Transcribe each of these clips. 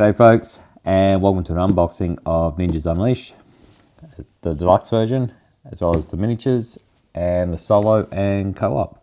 G'day folks, and welcome to an unboxing of Ninjas Unleashed, the deluxe version, as well as the miniatures and the solo and co-op.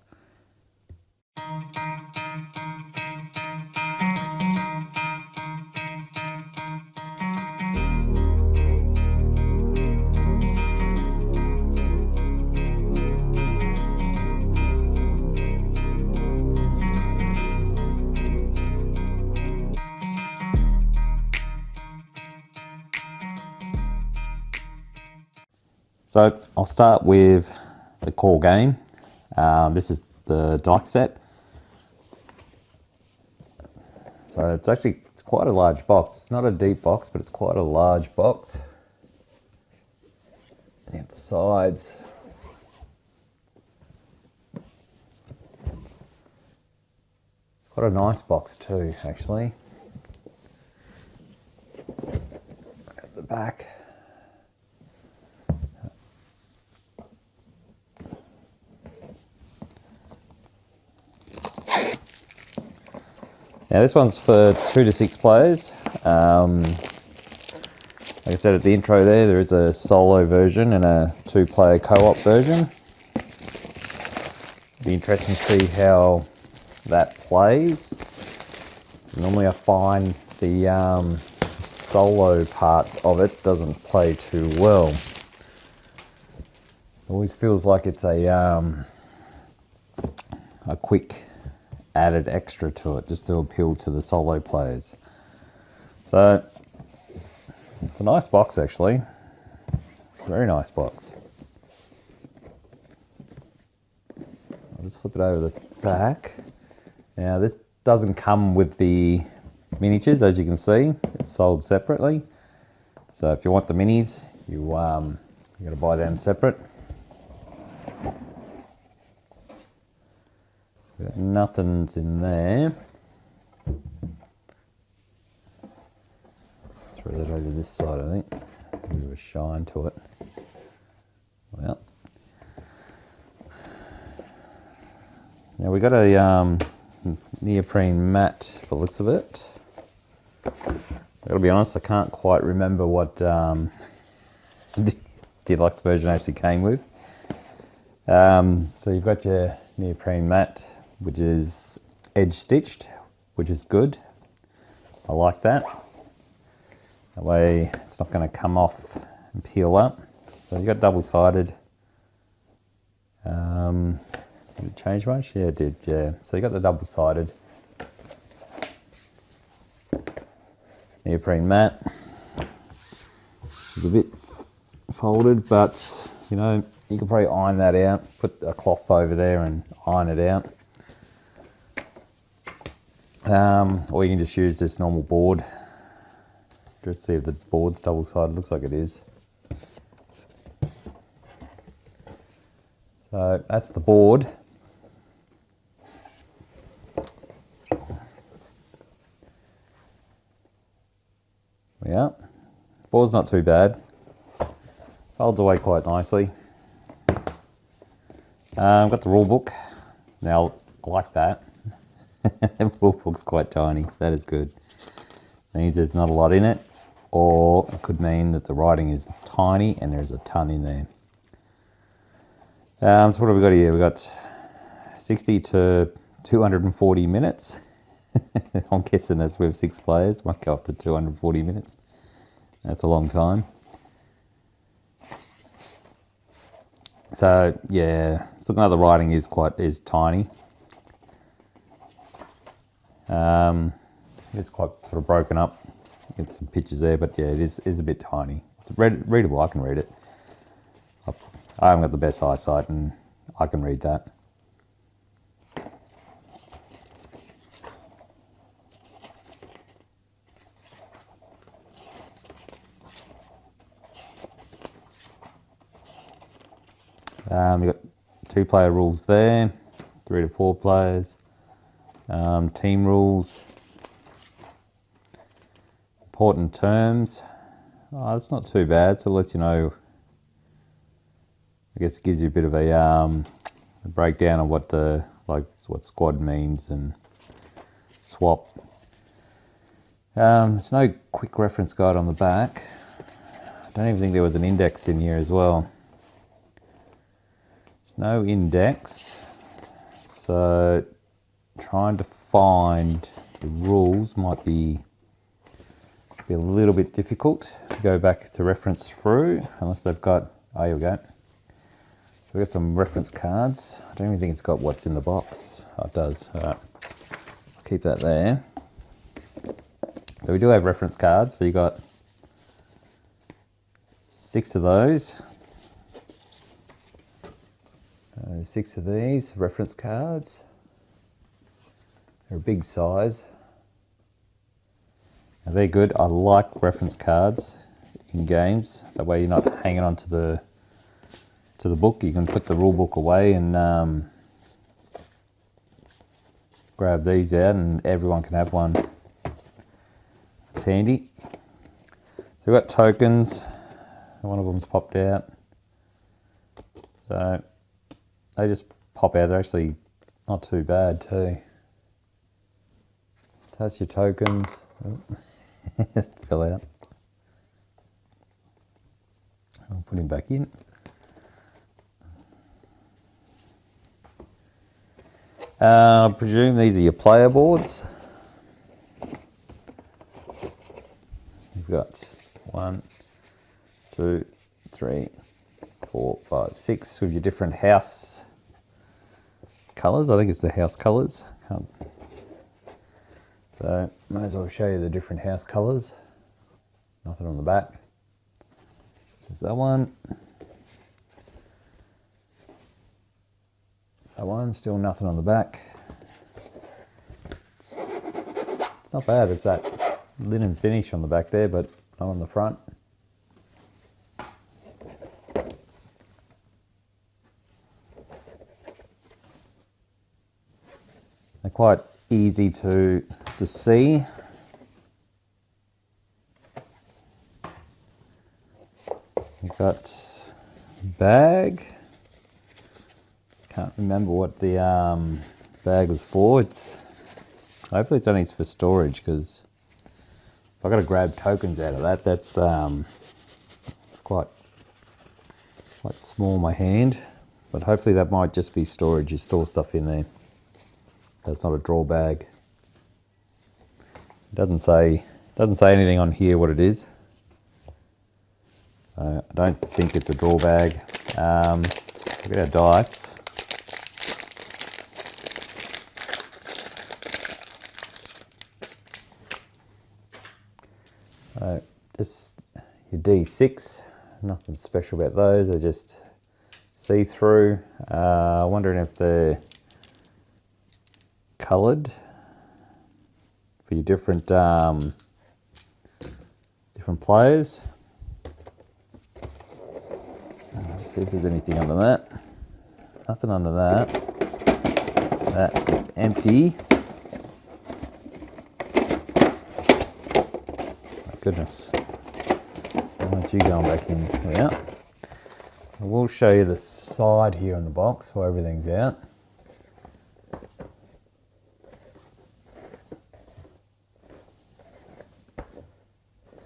So I'll start with the core game. This is the Deluxe set. So it's quite a large box. It's not a deep box, but it's quite a large box. And at the sides, quite a nice box too, actually. At the back. Now this one's for 2 to 6 players. Like I said at the intro there is a solo version and a 2-player co-op version. Be interesting to see how that plays. So normally I find the solo part of it doesn't play too well. It always feels like it's a quick added extra to it just to appeal to the solo players. So it's a nice box, actually. Very nice box. I'll just flip it over the back. Now this doesn't come with the miniatures, as you can see. It's sold separately. So if you want the minis, you got to buy them separate. Nothing's in there. Throw that over this side, I think. A bit of a shine to it. Well, now we got a neoprene mat, by the looks of it. I gotta be honest, I can't quite remember what Deluxe version actually came with. So you've got your neoprene mat, which is edge stitched, which is good. I like that. That way it's not going to come off and peel up. So you got double-sided. Did it change much? Yeah, it did, yeah. So you got the double-sided neoprene mat. It's a bit folded, but you know, you can probably iron that out, put a cloth over there and iron it out. Or you can just use this normal board. Just see if the board's double-sided. Looks like it is. So that's the board. Yeah, the board's not too bad. Folds away quite nicely. I've got the rule book. Now, I like that. The rule book's quite tiny. That is good. Means there's not a lot in it, or it could mean that the writing is tiny and there's a ton in there. So what have we got here? We've got 60 to 240 minutes. I'm guessing that's with 6 players. Might go up to 240 minutes. That's a long time. So yeah, it's looking like the writing is tiny. It's quite sort of broken up. Get some pictures there, but yeah, it is a bit tiny. It's readable. I can read it. I haven't got the best eyesight, and I can read that. We've got 2-player rules there, 3 to 4 players. Team rules, important terms. Oh, that's not too bad. So it lets you know. I guess it gives you a bit of a breakdown of what squad means and swap. There's no quick reference guide on the back. I don't even think there was an index in here as well. There's no index, so trying to find the rules might be a little bit difficult to go back to reference through, unless they've got, oh, here we go. So we've got some reference cards. I don't even think it's got what's in the box. Oh, it does. All right. I'll keep that there. So we do have reference cards. So you got 6 of those. 6 of these reference cards. They're a big size. Now they're good. I like reference cards in games. That way you're not hanging on to the book. You can put the rule book away and grab these out, and everyone can have one. It's handy. So we've got tokens. One of them's popped out. So they just pop out. They're actually not too bad too. So that's your tokens. Oh. It fell out. I'll put him back in. I presume these are your player boards. You've got 1, 2, 3, 4, 5, 6 with your different house colours. I think it's the house colours. So might as well show you the different house colours. Nothing on the back. There's that one. That one, still nothing on the back. It's not bad, it's that linen finish on the back there, but not on the front. They're quite easy to see. You've got bag. Can't remember what the bag was for. Hopefully it's only for storage, because if I've got to grab tokens out of that, that's it's quite small in my hand. But hopefully that might just be storage. You store stuff in there. That's not a drawer bag. It doesn't say anything on here what it is. I don't think it's a drawer bag. Look at our dice. Just your D6, nothing special about those, they're just see-through. Wondering if they're coloured for your different players. Let's see if there's anything under that. Nothing under that. That is empty. Goodness. Why aren't you going back in? Yeah. I will show you the side here on the box while everything's out.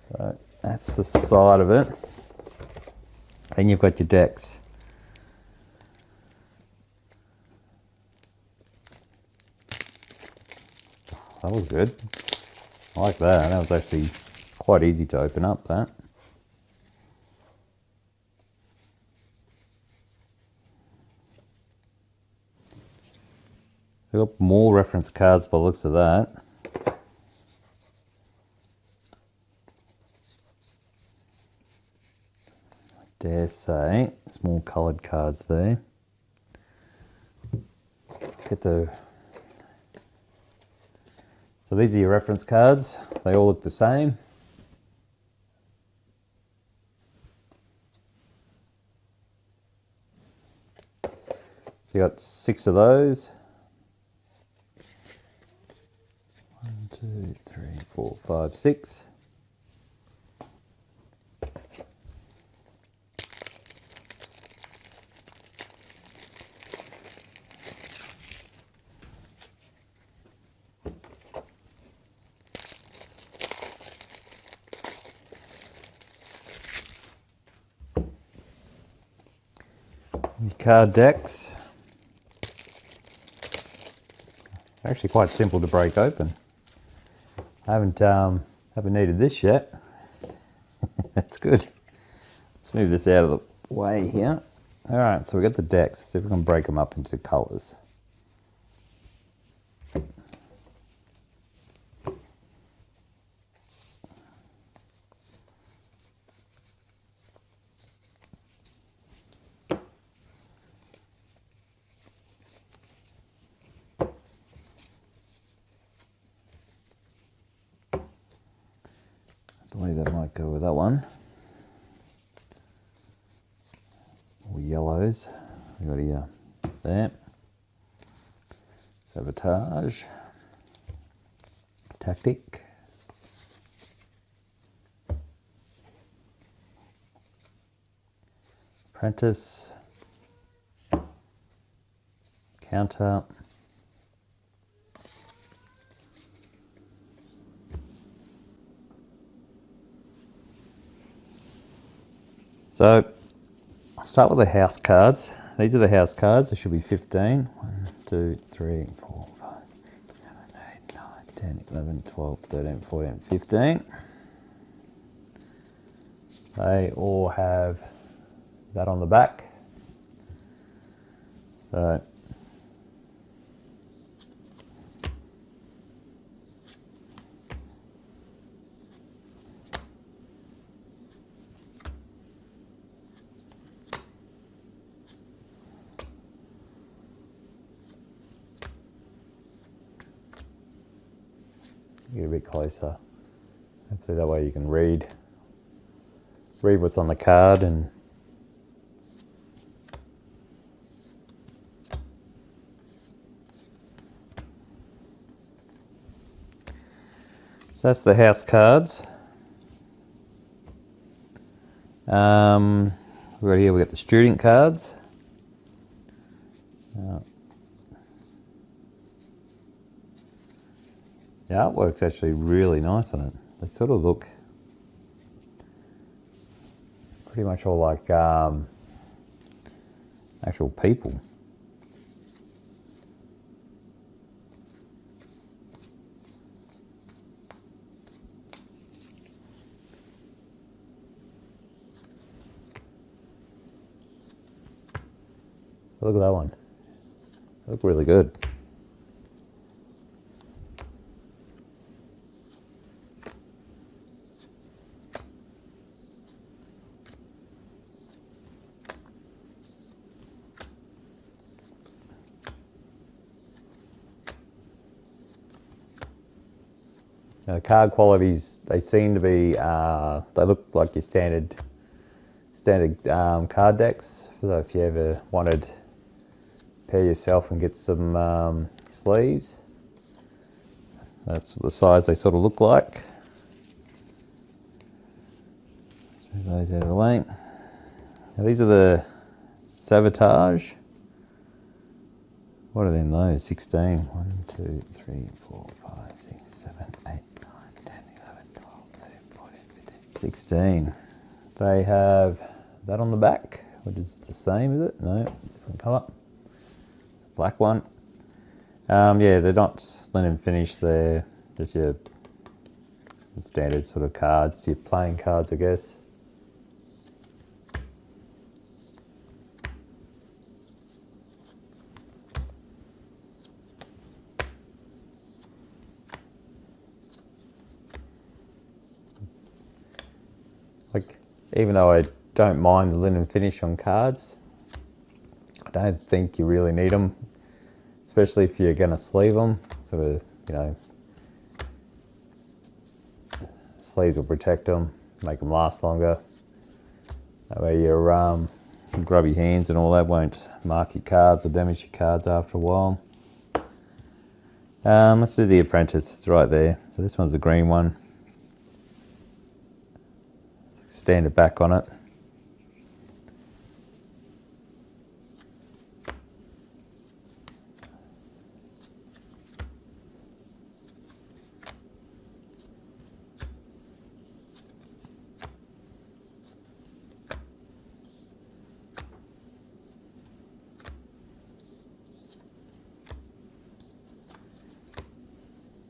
So that's the side of it. And you've got your decks. That was good. I like that. That was actually quite easy to open up, that. We've got more reference cards by the looks of that. I dare say, it's more coloured cards there. So these are your reference cards. They all look the same. You got 6 of those. 1, 2, 3, 4, 5, 6. Your card decks. Actually quite simple to break open. I haven't needed this yet. That's good. Let's move this out of the way here. All right, so we got the decks. Let's see if we can break them up into colours. I believe that might go with that one. All yellows. We got here, there. Sabotage. Tactic. Apprentice. Counter. So I'll start with the house cards. These are the house cards. There should be 15. 1, 2, 3, 4, 5, 7, 8, 9, 10, 11, 12, 13, 14, 15. They all have that on the back. So get a bit closer. Hopefully that way you can read what's on the card. And so that's the house cards. Right here we got the student cards. The artwork's actually really nice on it. They sort of look pretty much all like actual people. So look at that one. They look really good. Card qualities, they seem to be, they look like your standard card decks. So if you ever wanted to pair yourself and get some sleeves, that's the size they sort of look like. Let's move those out of the way. Now these are the Sabotage. What are them those? 16. 1, 2, 3, 4, 5, 6, 7, 8, 9, 10, 11, 12, 13, 14, 15, 16. They have that on the back, which is the same, is it? No, different colour. It's a black one. Yeah, they're not linen finish, they're just your standard sort of cards, your playing cards, I guess. Like, even though I don't mind the linen finish on cards, I don't think you really need them, especially if you're going to sleeve them. Sort of, you know, sleeves will protect them, make them last longer. That way your grubby hands and all that won't mark your cards or damage your cards after a while. Let's do the Apprentice. It's right there. So this one's the green one. Standard back on it.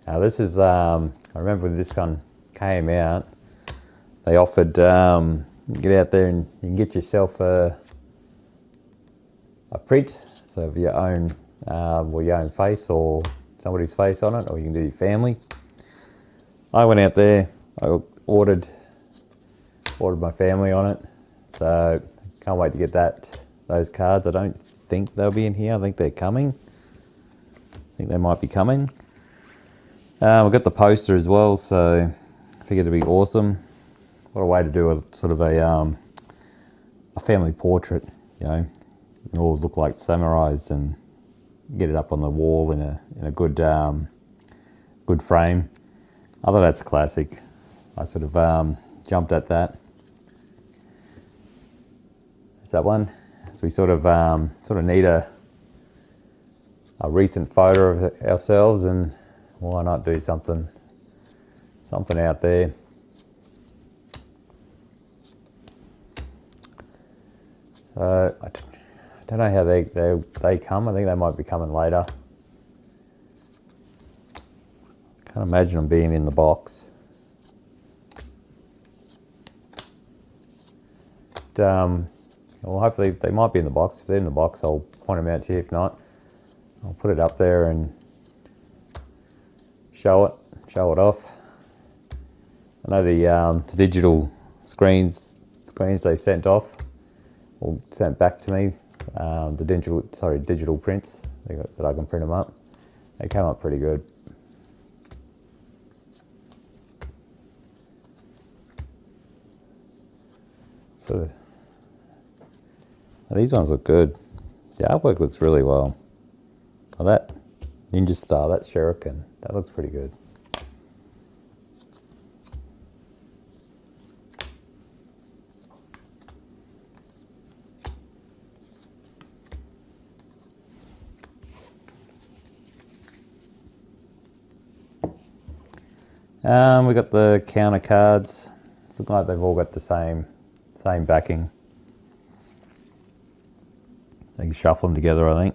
Now this is, I remember when this one came out, they offered, you can get out there and you can get yourself a print, so of your own, well, your own face or somebody's face on it, or you can do your family. I went out there, I ordered my family on it, so can't wait to get those cards. I don't think they'll be in here. I think they're coming. I think they might be coming. We've got the poster as well, so I figured it'd be awesome. What a way to do a sort of a family portrait, you know. We all look like samurais and get it up on the wall in a good good frame. I thought that's classic. I sort of jumped at that. Is that one? So we sort of need a recent photo of ourselves, and why not do something out there? So I don't know how they come. I think they might be coming later. Can't imagine them being in the box. But, well, hopefully they might be in the box. If they're in the box, I'll point them out to you. If not, I'll put it up there and show it off. I know the digital screens they sent off, or sent back to me, the digital prints that I can print them up. They came up pretty good. So these ones look good. The artwork looks really well. Oh, that Ninja Star, that Shuriken, that looks pretty good. We got the counter cards. It's looking like they've all got the same backing. So you can shuffle them together, I think.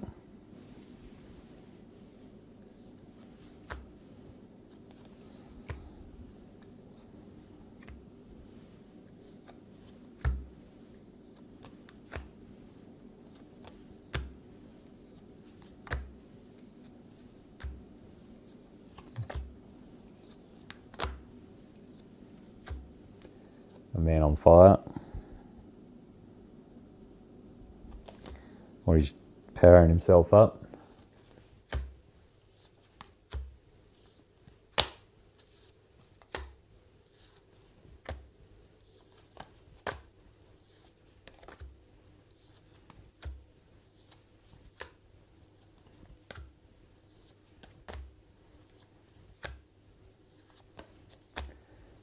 A man on fire. Or he's powering himself up.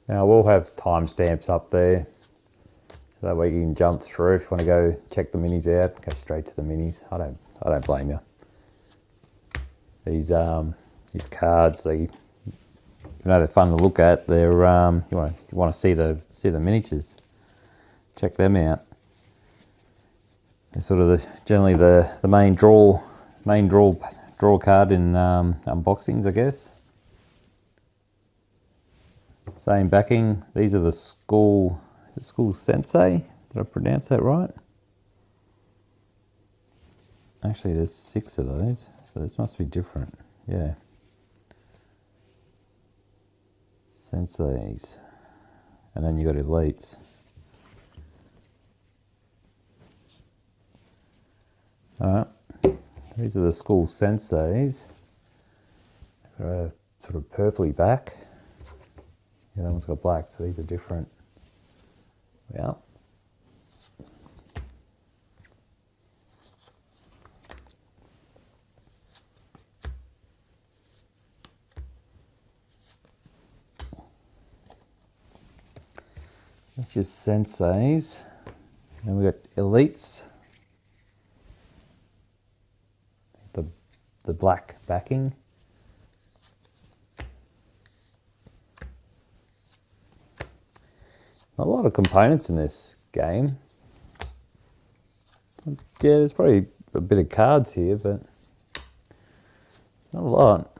Now we'll have timestamps up there, so that way you can jump through if you want to go check the minis out. Go straight to the minis. I don't blame you. These cards, you know, they're fun to look at. They're you want to see the miniatures. Check them out. They're sort of generally the main draw card in unboxings, I guess. Same backing. These are the school. Is it School Sensei? Did I pronounce that right? Actually, there's 6 of those, so this must be different. Yeah. Senseis. And then you got Elites. Alright. These are the School Senseis. Got a sort of purpley back. Yeah, that one's got black, so these are different. Yeah. That's just Senseis. Then we got Elites. The black backing. Not a lot of components in this game. Yeah, there's probably a bit of cards here, but not a lot.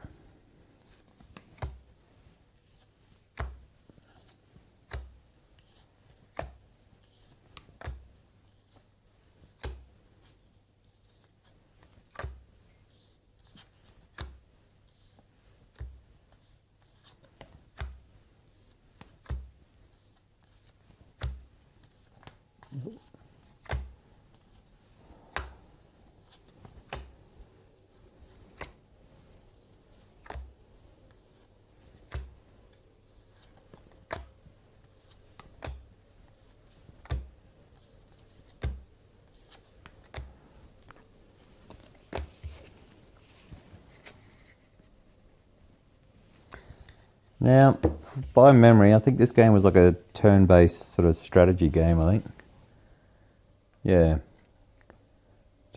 Now, by memory, I think this game was like a turn-based sort of strategy game, I think. Yeah.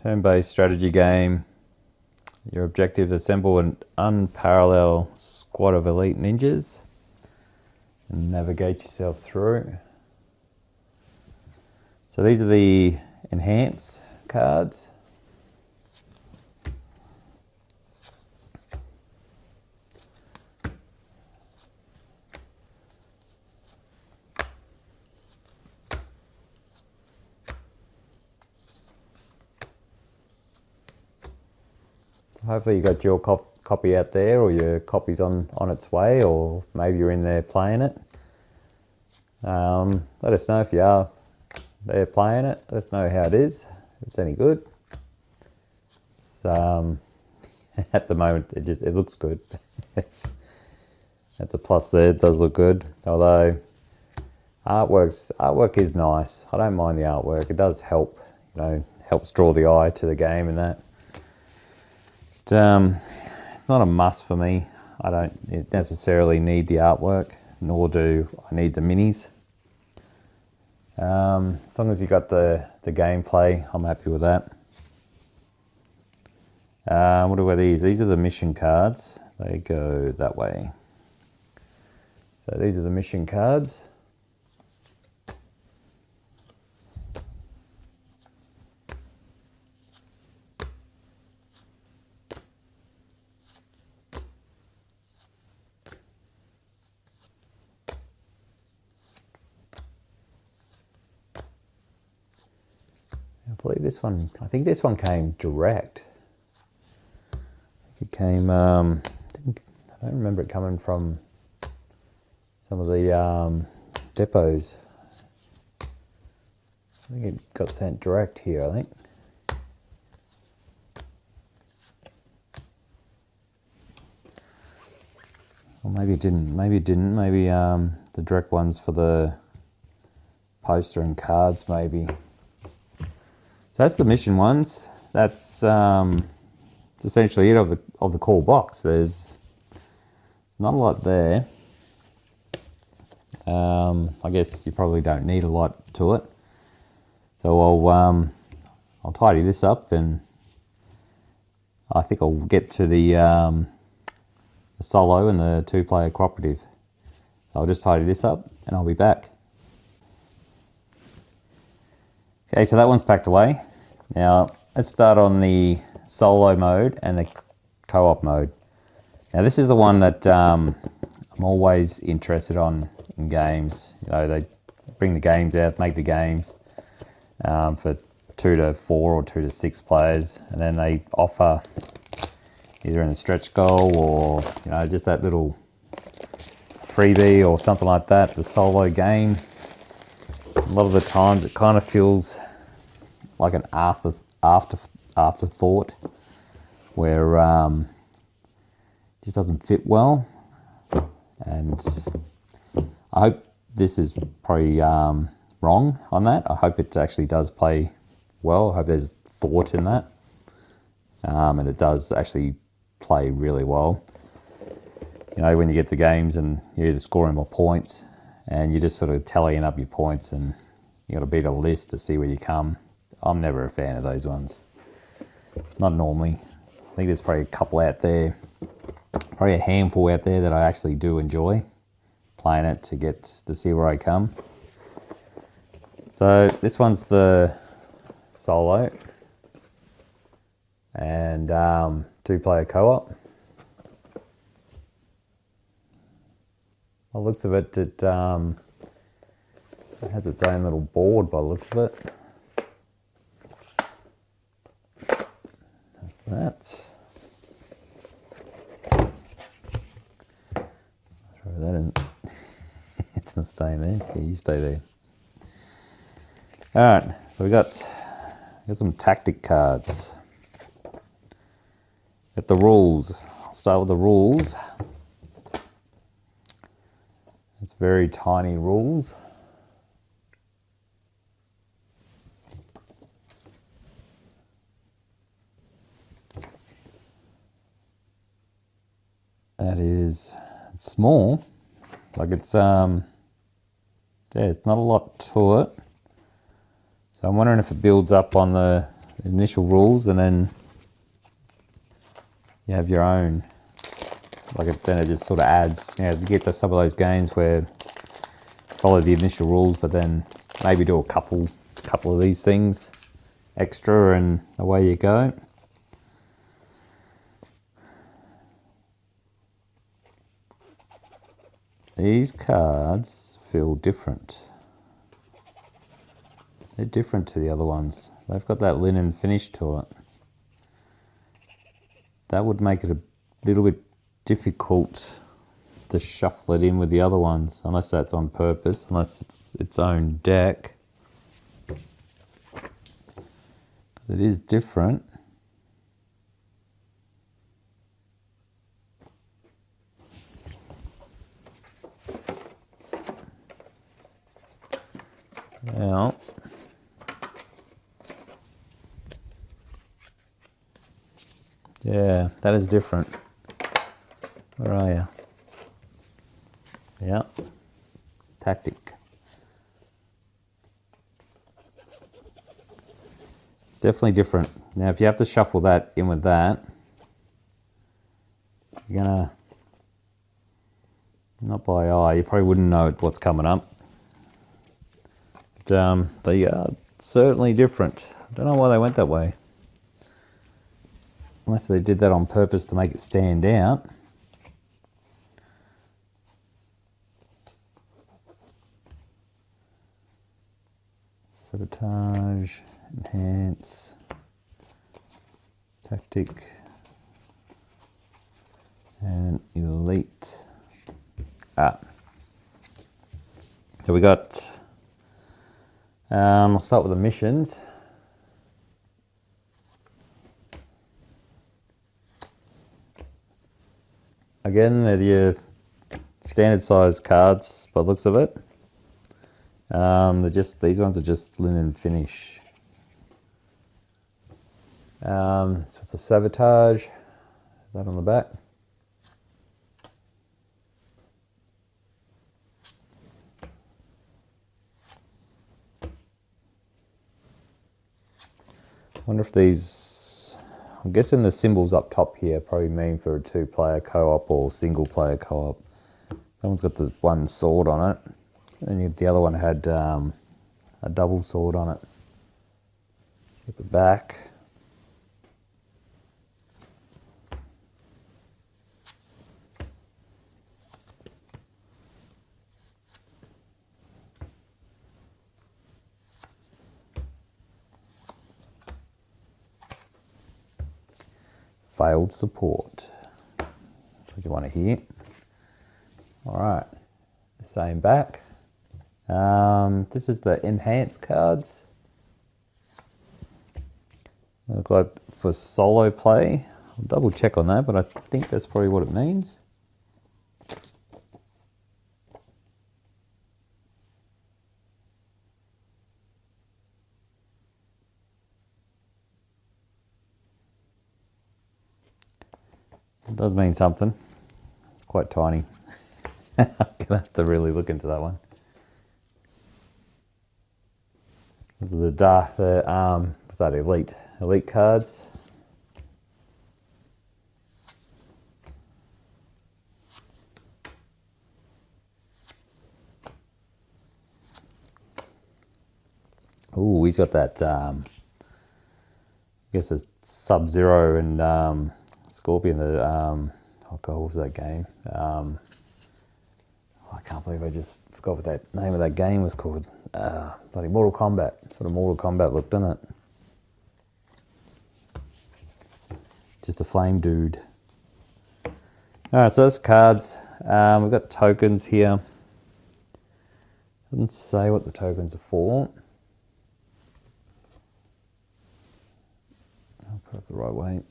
Turn-based strategy game. Your objective: assemble an unparalleled squad of elite ninjas and navigate yourself through. So these are the enhance cards. Hopefully you got your copy out there, or your copy's on its way, or maybe you're in there playing it. Let us know if you are there playing it. Let us know how it is, if it's any good. So at the moment it looks good. That's a plus there. It does look good, although artwork is nice. I don't mind the artwork. It does help, helps draw the eye to the game and that. It's not a must for me. I don't necessarily need the artwork, nor do I need the minis. As long as you got the gameplay, I'm happy with that. What are these? These are the mission cards. They go that way. So these are the mission cards. I think this one came direct. It came, I don't remember it coming from some of the depots. I think it got sent direct here, I think. Or maybe it didn't. Maybe the direct ones for the poster and cards, maybe. So that's the mission ones. That's it's essentially it of the core box. There's not a lot there. I guess you probably don't need a lot to it. So I'll tidy this up, and I think I'll get to the solo and the 2-player cooperative. So I'll just tidy this up and I'll be back. Okay, so that one's packed away. Now let's start on the solo mode and the co-op mode. Now this is the one that I'm always interested in games. They bring the games out, make the games for 2 to 4 or 2 to 6 players, and then they offer either in a stretch goal or just that little freebie or something like that, the solo game. A lot of the times it kind of feels like an afterthought where it just doesn't fit well. And I hope this is probably wrong on that. I hope it actually does play well. I hope there's thought in that. And it does actually play really well. When you get the games and you're either scoring more points and you're just sort of tallying up your points and you got to beat a list to see where you come. I'm never a fan of those ones. Not normally. I think there's probably a couple out there, probably a handful out there that I actually do enjoy playing it to see where I come. So this one's the solo and 2-player co-op. By the looks of it, it has its own little board by the looks of it. That's that. Throw that in. It's not staying there. Yeah, you stay there. All right, so we got some tactic cards. Got the rules. I'll start with the rules. It's very tiny rules. It's small. Like it's yeah, it's not a lot to it. So I'm wondering if it builds up on the initial rules and then you have your own. Like then it just sort of adds, you know, to get to some of those games where follow the initial rules, but then maybe do a couple of these things extra and away you go. These cards feel different. They're different to the other ones. They've got that linen finish to it. That would make it a little bit difficult to shuffle it in with the other ones, unless that's on purpose, unless it's its own deck. Because it is different. Now, yeah, that is different. Where are you? Yeah, tactic. Definitely different. Now, if you have to shuffle that in with that, you're gonna, not by eye, you probably wouldn't know what's coming up. But they are certainly different. I don't know why they went that way. Unless they did that on purpose to make it stand out. Sabotage, enhance, tactic, and elite. So we got, I'll start with the missions. Again, they're your standard size cards by the looks of it. These ones are just linen finish. So it's a sabotage, that on the back. I wonder if these, I'm guessing the symbols up top here probably mean for a 2-player co-op or single-player co-op. That one's got the one sword on it, and the other one had a double sword on it. At the back. Failed support. That's what you want to hear. All right, the same back. This is the enhanced cards. They look like for solo play. I'll double check on that, but I think that's probably what it means. It does mean something. It's quite tiny. I'm gonna have to really look into that one. The what's that? Elite cards. Ooh, he's got that. I guess it's Sub-Zero and Scorpion. Oh god, what was that game? I can't believe I just forgot what that name of that game was called. Bloody Mortal Kombat. Sort of Mortal Kombat look, doesn't it? Just a flame dude. Alright, so that's cards. We've got tokens here. Doesn't say what the tokens are for. right weight.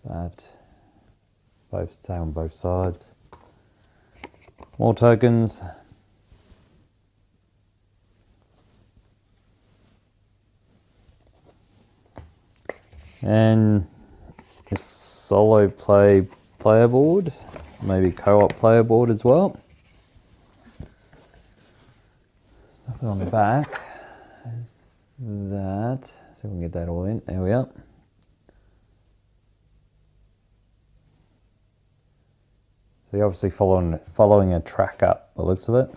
That. Both same on both sides. More tokens. And a solo player board, maybe co-op player board as well. There's nothing on the back. There's that. See if we can get that all in. There we are. So you're obviously following a track up, by the looks of it.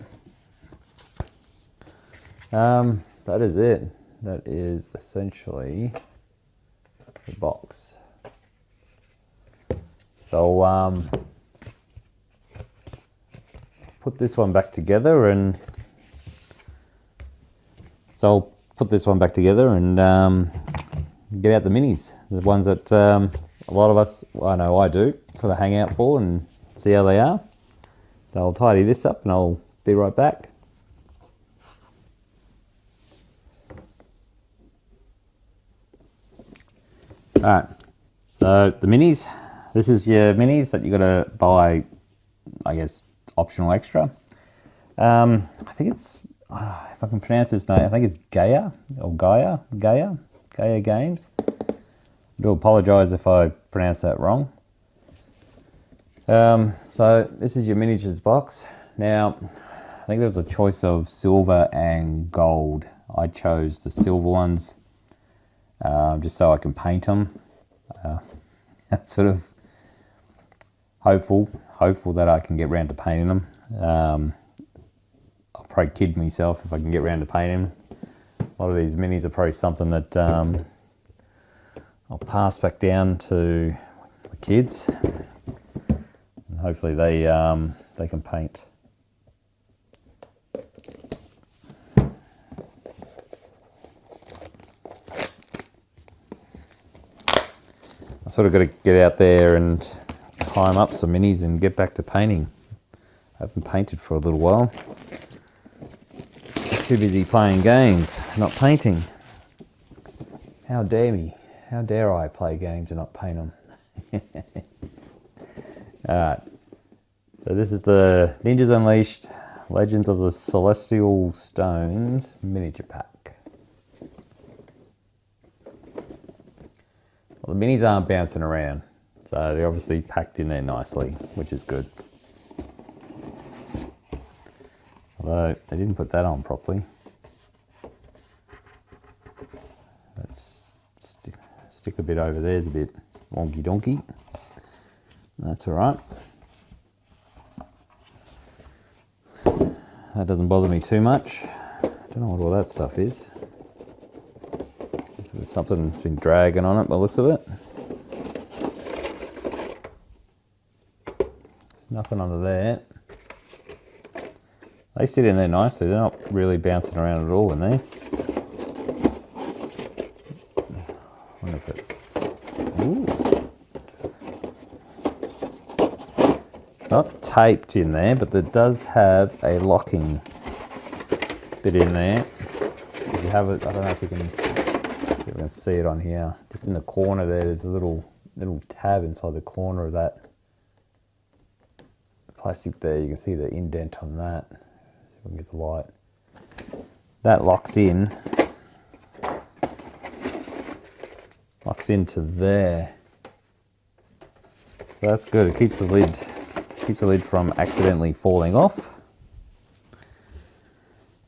That is it. That is essentially the box. So put this one back together and get out the minis, the ones that a lot of us, I know I do, sort of hang out for and see how they are. So I'll tidy this up and I'll be right back. Alright, so the minis, this is your minis that you got to buy, I guess, optional extra. I think it's, if I can pronounce this name, I think it's Gaia Games. I do apologise if I pronounce that wrong. So this is your miniatures box. Now, I think there was a choice of silver and gold. I chose the silver ones. Just so I can paint them. Sort of hopeful that I can get round to painting them. I'll probably kid myself if I can get round to painting them. A lot of these minis are probably something that I'll pass back down to the kids, and hopefully they can paint. I sort of got to get out there and climb up some minis and get back to painting. I haven't painted for a little while. Too busy playing games, not painting. How dare me? How dare I play games and not paint them? Alright, so this is the Ninjas Unleashed Legends of the Celestial Stones miniature pack. Well, the minis aren't bouncing around, so they're obviously packed in there nicely, which is good. Although they didn't put that on properly. Let's stick a bit over there, it's a bit wonky donkey. That's alright. That doesn't bother me too much. I don't know what all that stuff is. There's something that's been dragging on it by the looks of it. There's nothing under there. They sit in there nicely. They're not really bouncing around at all in there. I wonder if it's... Ooh. It's not taped in there, but it does have a locking bit in there. If you have it, I don't know if you can see it on here. Just in the corner there's a little tab inside the corner of that plastic there. You can see the indent on that. See if we can get the light. That locks into there. So that's good. It keeps the lid from accidentally falling off.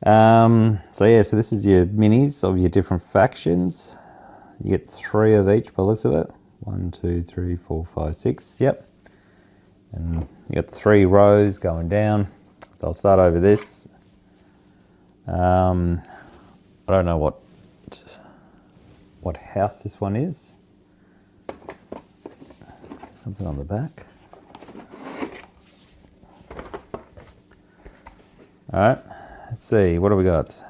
So yeah, so this is your minis of your different factions. You get 3 of each by the looks of it. 1, 2, 3, 4, 5, 6. Yep. And you got the 3 rows going down. So I'll start over this. I don't know what house this one is. There's something on the back. All right. Let's see. What do we got?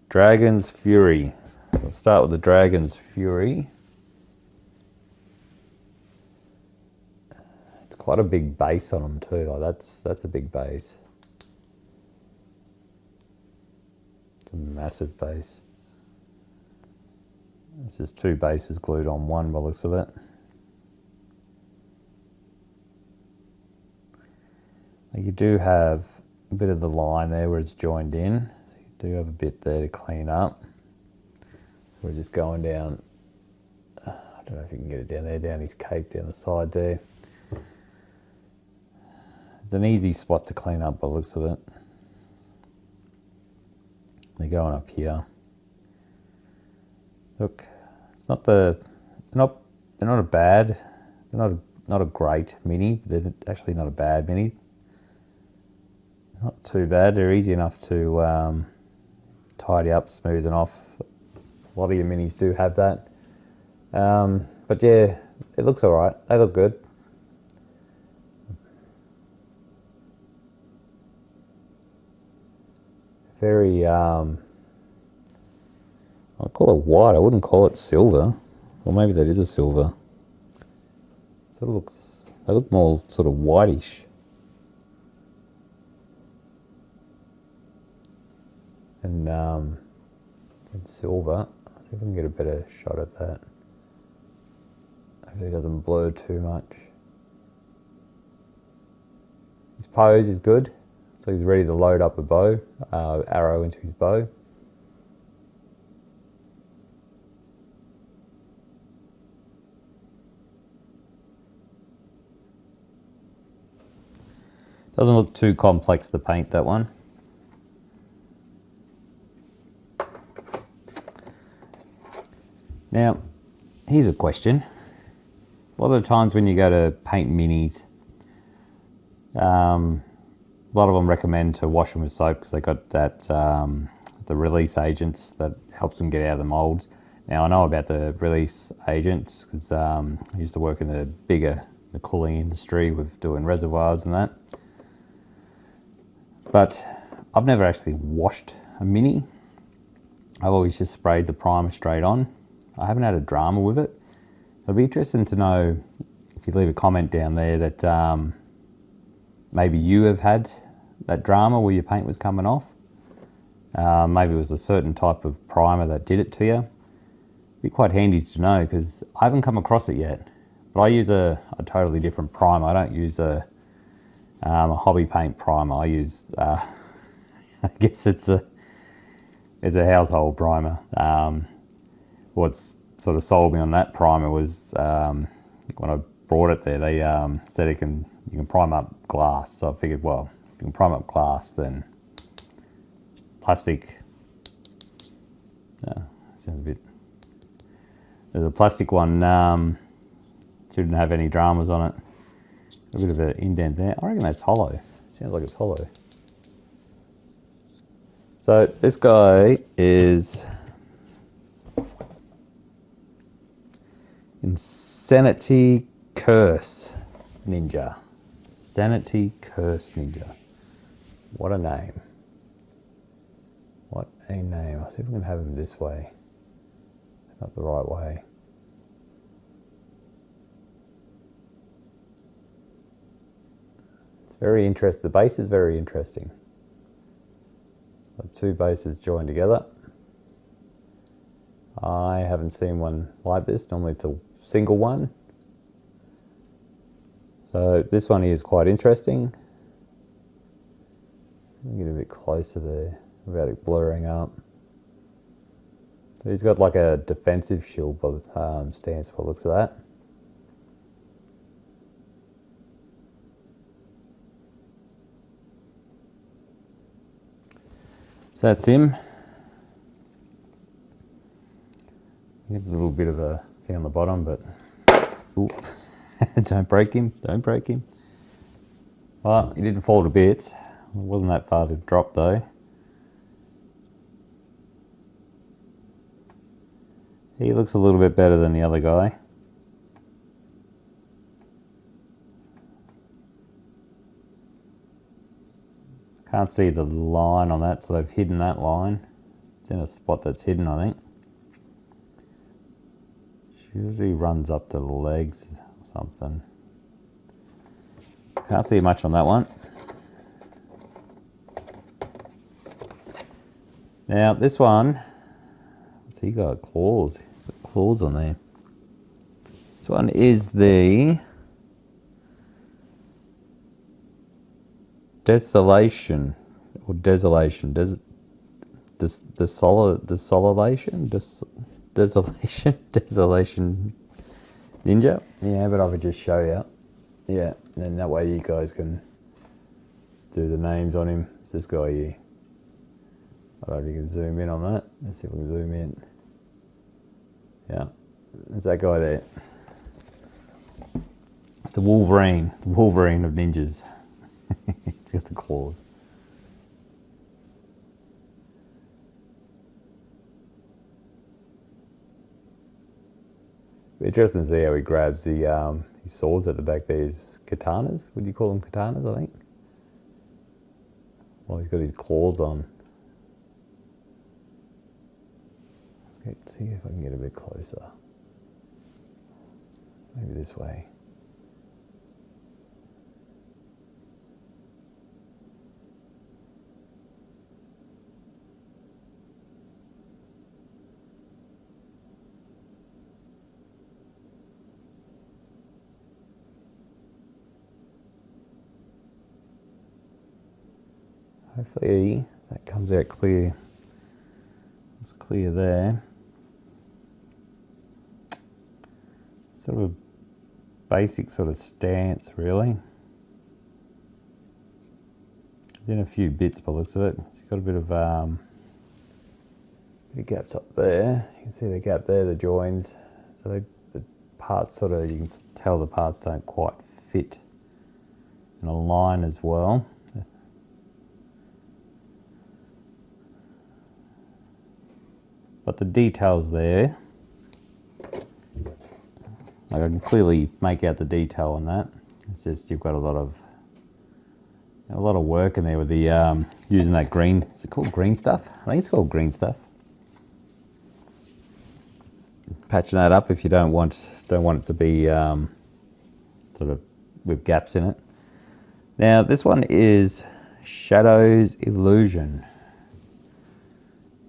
Dragon's Fury. So we'll start with the Dragon's Fury. It's quite a big base on them too. Like that's a big base. It's a massive base. This is two bases glued on one by the looks of it. You do have a bit of the line there where it's joined in, so you do have a bit there to clean up. So we're just going down, I don't know if you can get it down there, down his cape down the side there. It's an easy spot to clean up by the looks of it. They're going up here. Look, it's not they're not a bad, they're not a great mini. They're actually not a bad mini. Not too bad. They're easy enough to tidy up, smoothen off. A lot of your minis do have that. But yeah, it looks all right. They look good. Very, I'll call it white. I wouldn't call it silver. Or maybe that is a silver. Sort of looks, they look more sort of whitish. And silver. Let's see if we can get a better shot at that. Hopefully it doesn't blur too much. His pose is good. So he's ready to load up a bow, arrow into his bow. Doesn't look too complex to paint, that one. Now, here's a question. A lot of the times when you go to paint minis, a lot of them recommend to wash them with soap because they got that the release agents that helps them get out of the molds. Now I know about the release agents because I used to work in the cooling industry with doing reservoirs and that. But I've never actually washed a mini. I've always just sprayed the primer straight on. I haven't had a drama with it. So it'd be interesting to know if you leave a comment down there that maybe you have had that drama where your paint was coming off. Maybe it was a certain type of primer that did it to you. It'd be quite handy to know because I haven't come across it yet. But I use a totally different primer. I don't use a hobby paint primer. I use, I guess it's a household primer. What's sort of sold me on that primer was when I brought it there, they said you can prime up glass. So I figured, well, if you can prime up glass, then plastic. Sounds a bit. There's a plastic one. Shouldn't have any dramas on it. A bit of an indent there. I reckon that's hollow. Sounds like it's hollow. So this guy is Insanity Curse Ninja. Sanity Curse Ninja. What a name. What a name. I'll see if we can have him this way. Not the right way. It's very interesting. The base is very interesting. The two bases joined together. I haven't seen one like this. Normally it's a single one. So this one is quite interesting. Let me get a bit closer there without it blurring up. So he's got like a defensive shield by the stance by the looks of that. So that's him. There's a little bit of a thing on the bottom, but ooh, don't break him, don't break him. Well, he didn't fall to bits. It wasn't that far to drop though. He looks a little bit better than the other guy. Can't see the line on that, so they've hidden that line. It's in a spot that's hidden, I think. She usually runs up to the legs or something. Can't see much on that one. Now this one, what's he got? Claws. Claws on there. This one is the Desolation or Desolation. Desolation Ninja. Yeah, but I could just show you. Yeah, and then that way you guys can do the names on him. It's this guy here. I don't know if you can zoom in on that. Let's see if we can zoom in. Yeah, there's that guy there. It's the Wolverine of ninjas. It's got the claws. Interesting to see how he grabs the his swords at the back there. His katanas. Would you call them katanas? I think. Well, he's got his claws on. Let's see if I can get a bit closer. Maybe this way. Hopefully that comes out clear. It's clear there. Sort of a basic sort of stance, really. It's in a few bits by the looks of it. It's got a bit of gaps up there. You can see the gap there, the joins. So the parts sort of, you can tell the parts don't quite fit in a line as well. But the details there, like I can clearly make out the detail on that. It's just you've got a lot of work in there with the using that green. Is it called green stuff? I think it's called green stuff. Patching that up if you don't want it to be sort of with gaps in it. Now this one is Shadow's Illusion.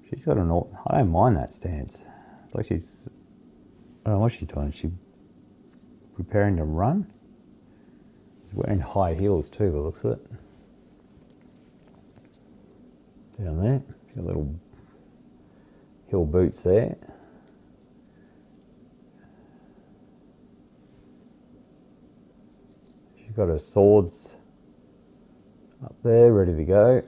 She's got an. I don't mind that stance. It's like she's. I don't know what she's doing. She's preparing to run. She's wearing high heels too, by the looks of it. Down there, she's got little heel boots there. She's got her swords up there, ready to go.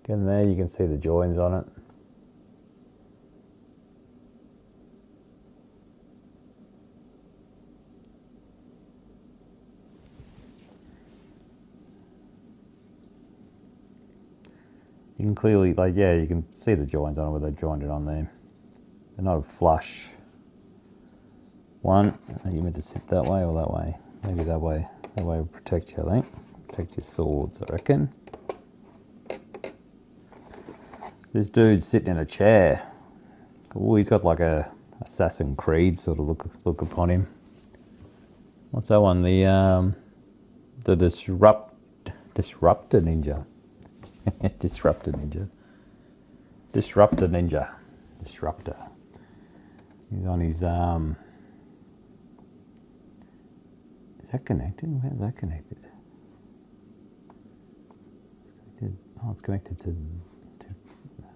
Again there, you can see the joins on it. You can clearly, like, yeah, you can see the joins on it where they've joined it on there. They're not a flush one. Are you meant to sit that way or that way? Maybe that way. That way will protect you, I think. Protect your swords, I reckon. This dude's sitting in a chair. Oh, he's got like a Assassin's Creed sort of look upon him. What's that one? The Disruptor Ninja. Disruptor Ninja. Disruptor Ninja. Disruptor. He's on his is that connected? Where's that connected? Oh, it's connected to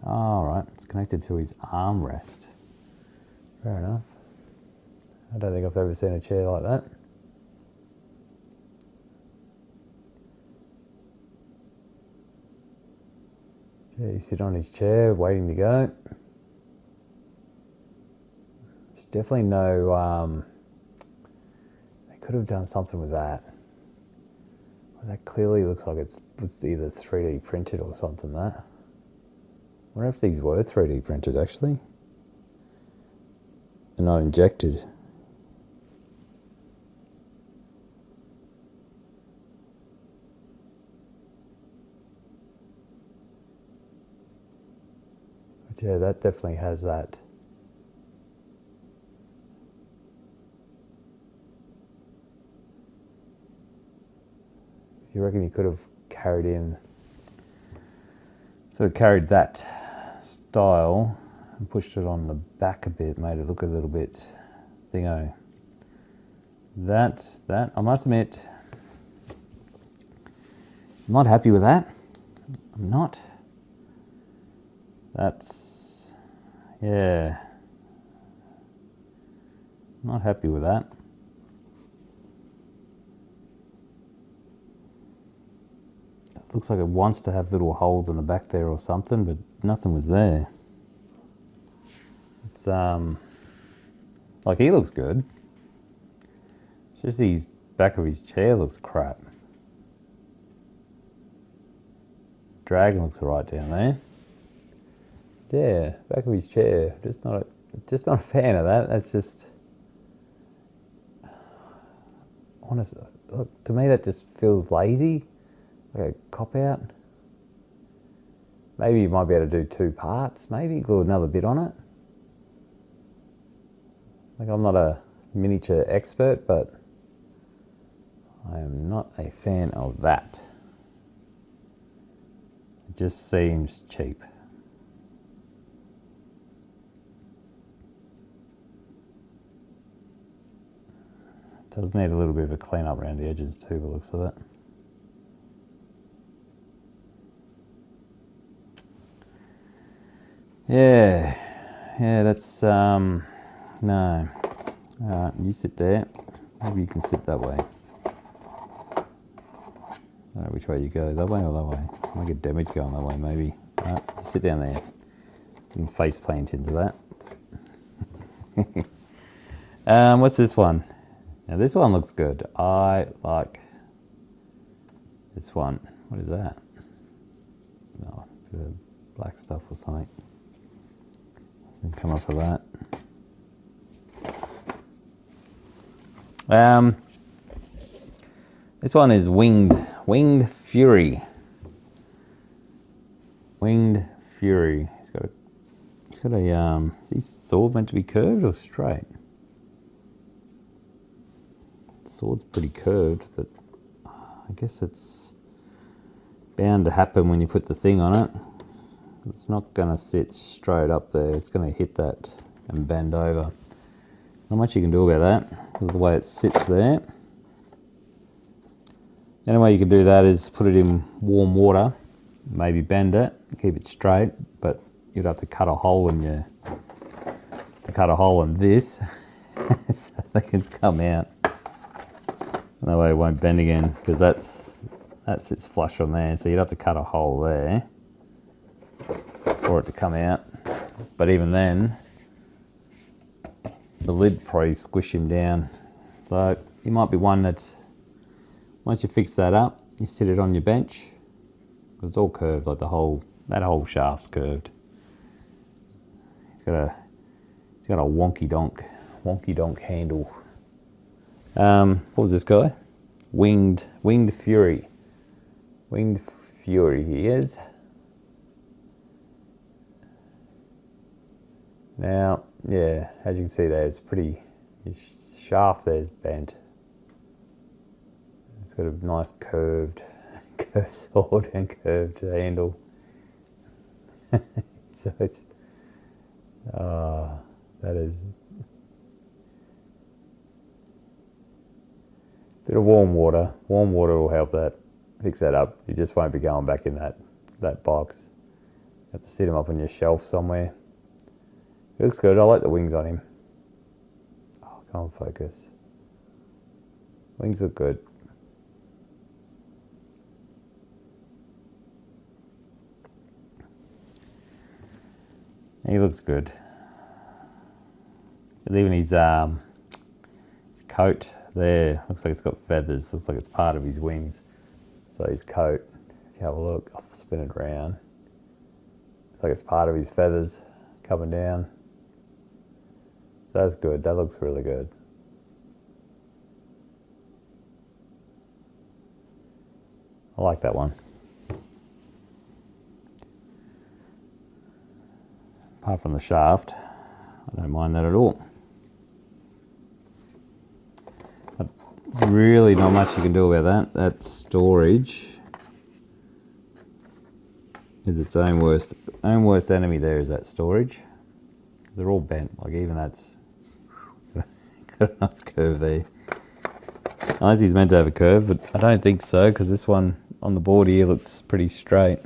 oh, right. It's connected to his armrest. Fair enough. I don't think I've ever seen a chair like that. Yeah, he's sitting on his chair, waiting to go. There's definitely no... they could have done something with that. Well, that clearly looks like it's either 3D printed or something, that. I wonder if these were 3D printed, actually. And not injected. But yeah, that definitely has that. You reckon you could have carried in, sort of carried that style and pushed it on the back a bit, made it look a little bit thingo. That, I must admit, I'm not happy with that. I'm not. That's, yeah. Not happy with that. It looks like it wants to have little holes in the back there or something, but nothing was there. It's, like he looks good. It's just his back of his chair looks crap. Dragon looks alright down there. Yeah, back of his chair. Just not a fan of that. That's just, honestly, look, to me that just feels lazy, like a cop out. Maybe you might be able to do 2 parts. Maybe glue another bit on it. Like, I'm not a miniature expert, but I am not a fan of that. It just seems cheap. It does need a little bit of a clean up around the edges too, by the looks of it. Yeah, that's, no. Alright, you sit there. Maybe you can sit that way. I don't know which way you go, that way or that way. Might get damage going that way, maybe. Alright, you sit down there. You can face plant into that. What's this one? Now this one looks good. I like this one. What is that? No, a bit of black stuff or something. Come up with that. This one is Winged Fury. Winged Fury. It's got a is his sword meant to be curved or straight? The sword's pretty curved, but I guess it's bound to happen when you put the thing on it. It's not going to sit straight up there. It's going to hit that and bend over. Not much you can do about that because of the way it sits there. The only way you can do that is put it in warm water, maybe bend it, keep it straight, but you'd have to cut a hole in this so they can come out. And that way it won't bend again because that sits flush on there. So you'd have to cut a hole there for it to come out. But even then, the lid probably squish him down. So it might be one that, once you fix that up, you sit it on your bench. It's all curved, like that whole shaft's curved. It's got a wonky donk handle. What was this guy? Winged Fury. Winged Fury he is. Now, yeah, as you can see there, it's pretty, his shaft there is bent. It's got a nice curved sword and curved handle. So it's, that is, bit of warm water. Warm water will help that, fix that up. You just won't be going back in that box. You have to sit him up on your shelf somewhere. It looks good. I like the wings on him. Oh, come on, focus. Wings look good. He looks good. Even his coat there looks like it's got feathers. Looks like it's part of his wings. So his coat, if you have a look, I'll spin it around. Looks like it's part of his feathers coming down. So that's good. That looks really good. I like that one. Apart from the shaft, I don't mind that at all. Some really not much you can do about that. That storage is its own worst enemy. There is that storage. They're all bent. Like even that's got a nice curve there. Unless he's meant to have a curve, but I don't think so because this one on the board here looks pretty straight.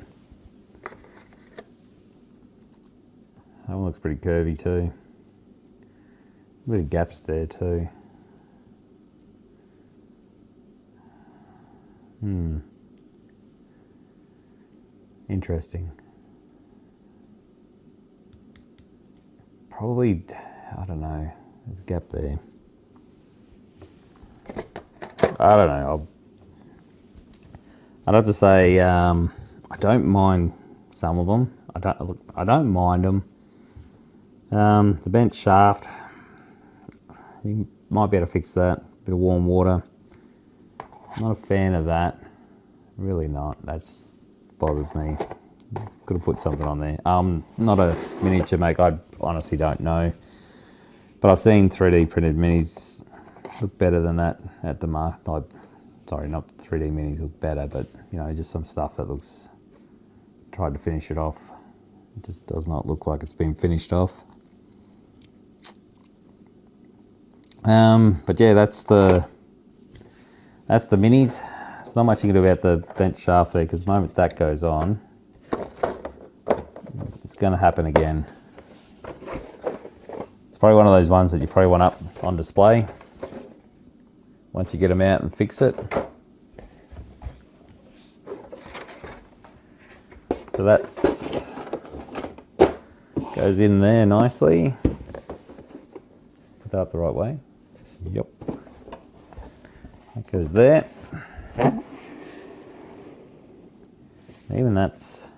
That one looks pretty curvy too. A bit of gaps there too. Interesting. Probably, I don't know, there's a gap there. I don't know. I'd have to say I don't mind some of them. I don't mind them. The bent shaft, you might be able to fix that. Bit of warm water. Not a fan of that. Really not. That's bothers me. Could have put something on there. Not a miniature make. I honestly don't know. But I've seen 3D printed minis look better than that at the market. Sorry, not 3D minis look better, but you know, just some stuff that looks. Tried to finish it off. It just does not look like it's been finished off. But yeah, that's the minis. There's not much you can do about the bent shaft there because the moment that goes on, it's going to happen again. It's probably one of those ones that you probably want up on display once you get them out and fix it. So that's goes in there nicely. Put that up the right way. Yep. That goes there. Even that's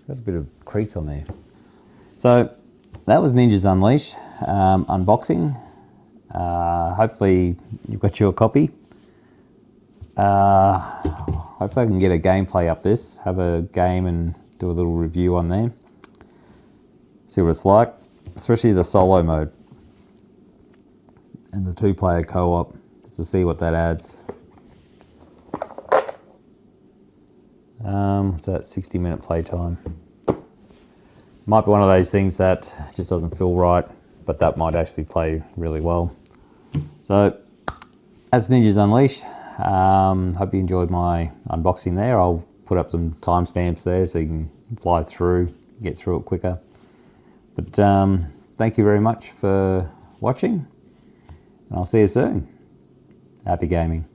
got a bit of crease on there. So that was Ninjas Unleashed unboxing. Hopefully you've got your copy. Hopefully I can get a gameplay up this, have a game and do a little review on there. See what it's like, especially the solo mode and the 2-player co-op, just to see what that adds. So that's 60-minute playtime. Might be one of those things that just doesn't feel right, but that might actually play really well. So that's Ninjas Unleashed. Hope you enjoyed my unboxing there. I'll put up some timestamps there so you can fly through, get through it quicker. But thank you very much for watching, and I'll see you soon. Happy gaming.